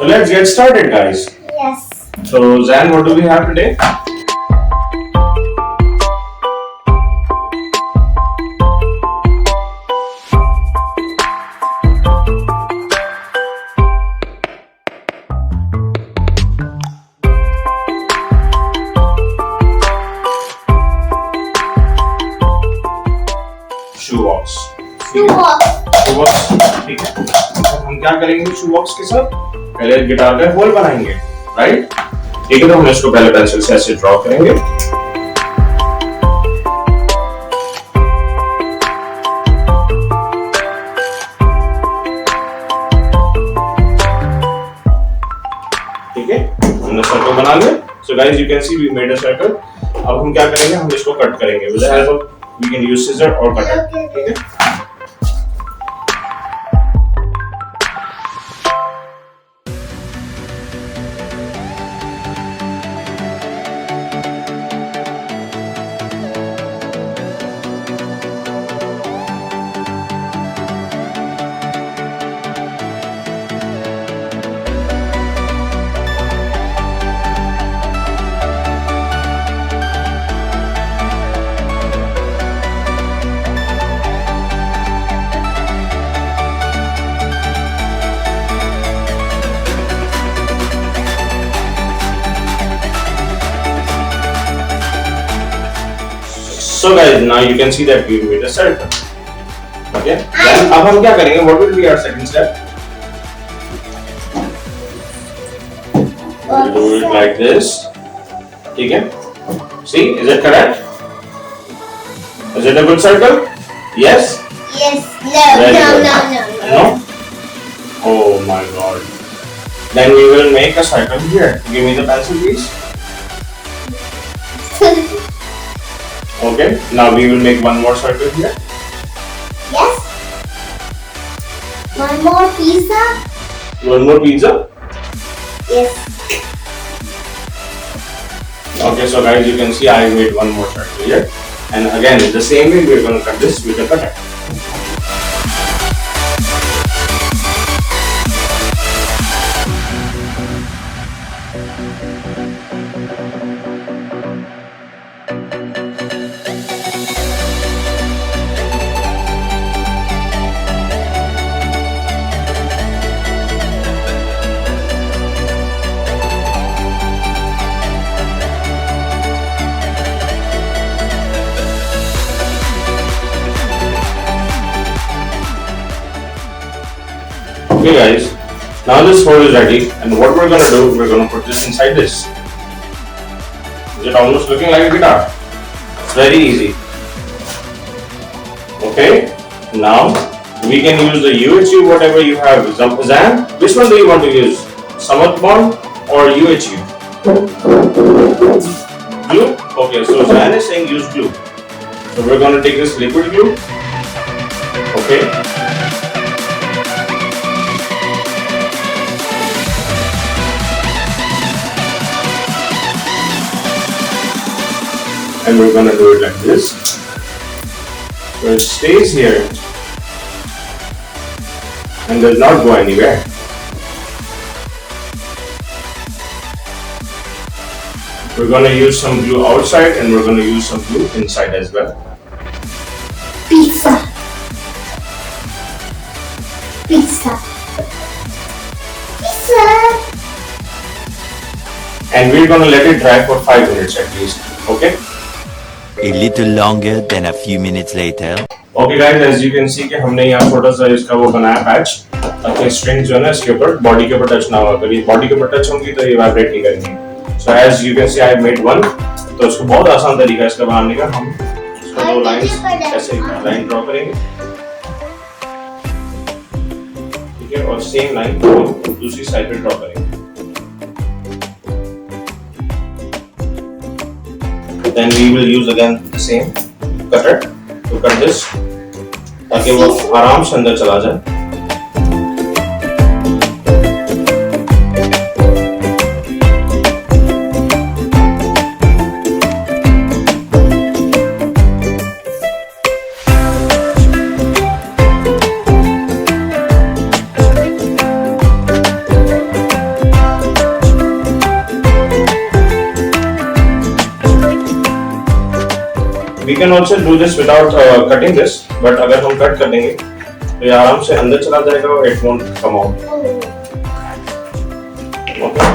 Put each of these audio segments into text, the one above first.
So let's get started, guys. Yes. So Zan, what do we have today? Shoe box ठीक है। हम क्या करेंगे शू बॉक्स के साथ? पहले गिटार का होल बनाएंगे, राइट? ठीक है, तो हम इसको पहले पेंसिल से ऐसे ड्रॉ करेंगे। ठीक है, हमने सर्कल बना लिया। So guys, you can see we made a circle. अब हम क्या करेंगे, हम इसको कट करेंगे with the help of we can use scissor और कटर। ठीक है, so guys, now you can see that we made a circle. Okay, then अब हम क्या करेंगे? What will be our second step? We'll do it like this. ठीक है? See, is it correct? Is it a good circle? Yes? Yes. Very No. good. No. No? Oh my god. Then we will make a circle here. Give me the pencil, please. Okay, now we will make one more circle here. Yes. One more pizza. One more pizza. Yes. Okay, so guys, you can see I made one more circle here. And again, the same way we're going to cut this with a cutter. Okay guys, now this hole is ready, and what we're gonna do, we're gonna put this inside this. Is it almost looking like a guitar? It's very easy. Okay, now we can use the UHU, whatever you have. Zan, which one do you want to use? Samat bond or UHU? Glue? Okay, so Zan is saying use glue. So we're gonna take this liquid glue. Okay. And we're gonna do it like this, so it stays here and does not go anywhere. We're gonna use some glue outside and we're gonna use some glue inside as well. Pizza. Pizza. Pizza. And we're gonna let it dry for 5 minutes at least. Okay. A little longer than a few minutes later. Okay guys, as you can see कि हमने यहाँ छोटा सा इसका वो बनाया patch, ताकि string जो है ना इसके ऊपर बॉडी के ऊपर टच ना हो। अगर ये बॉडी के ऊपर टच होंगी तो ये वाइब्रेट नहीं करेंगी। So as you can see, I made one. तो इसको बहुत आसान तरीका है इसका बनाने का। हम इसको दो लाइंस ऐसे लाइन ड्रॉ करेंगे, ठीक है, और सेम लाइन को दूसरी साइड पे ड्रॉ करेंगे। Then we will use again the same cutter to cut this, ताकि वो आराम से अंदर चला जाए। can also do this without cutting this, but अगर हम कट कर देंगे तो ये आराम से अंदर चला जाएगा और it won't come out. Okay.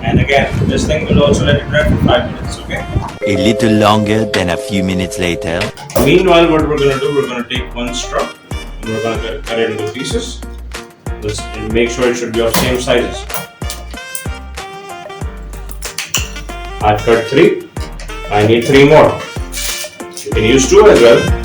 And again, this thing will also let it dry for 5 minutes, okay? A little longer than a few minutes later. Meanwhile, what we're going to do, we're going to take one straw and we're going to cut it into pieces. Let's make sure it should be of same sizes. I've cut 3. I need 3 more. You can use 2 as well.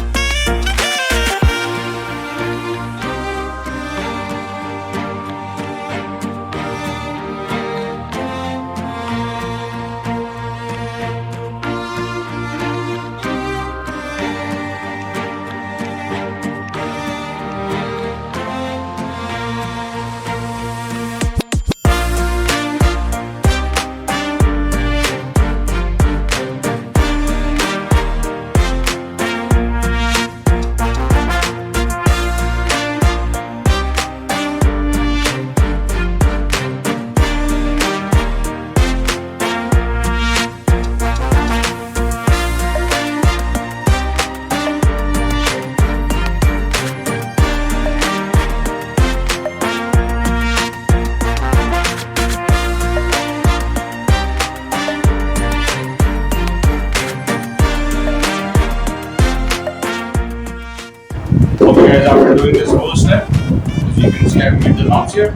Okay guys, after doing this whole step, as you can see I've made the knots here.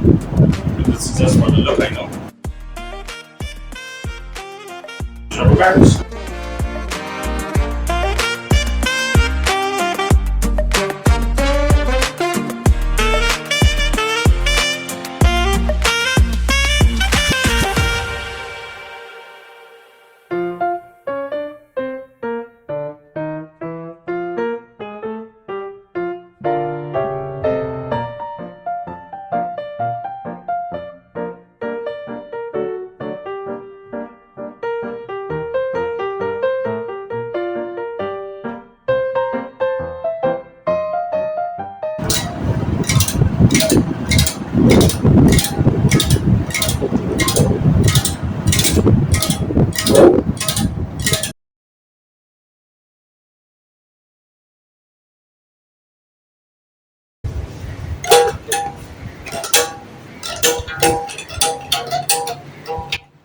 This is just for the look, I know. Rubber bands.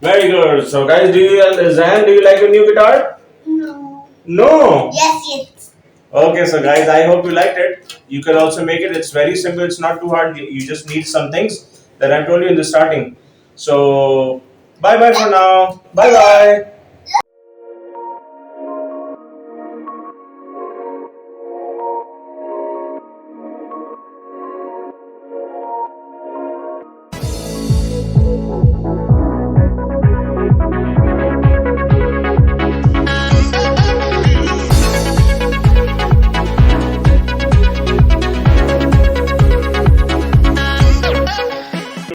Very good. So guys, Zahan, do you like your new guitar? No. No. Yes. Okay, so guys, I hope you liked it. You can also make it. It's very simple. It's not too hard. You just need some things. that I told you in the starting. So bye bye for now. Bye bye.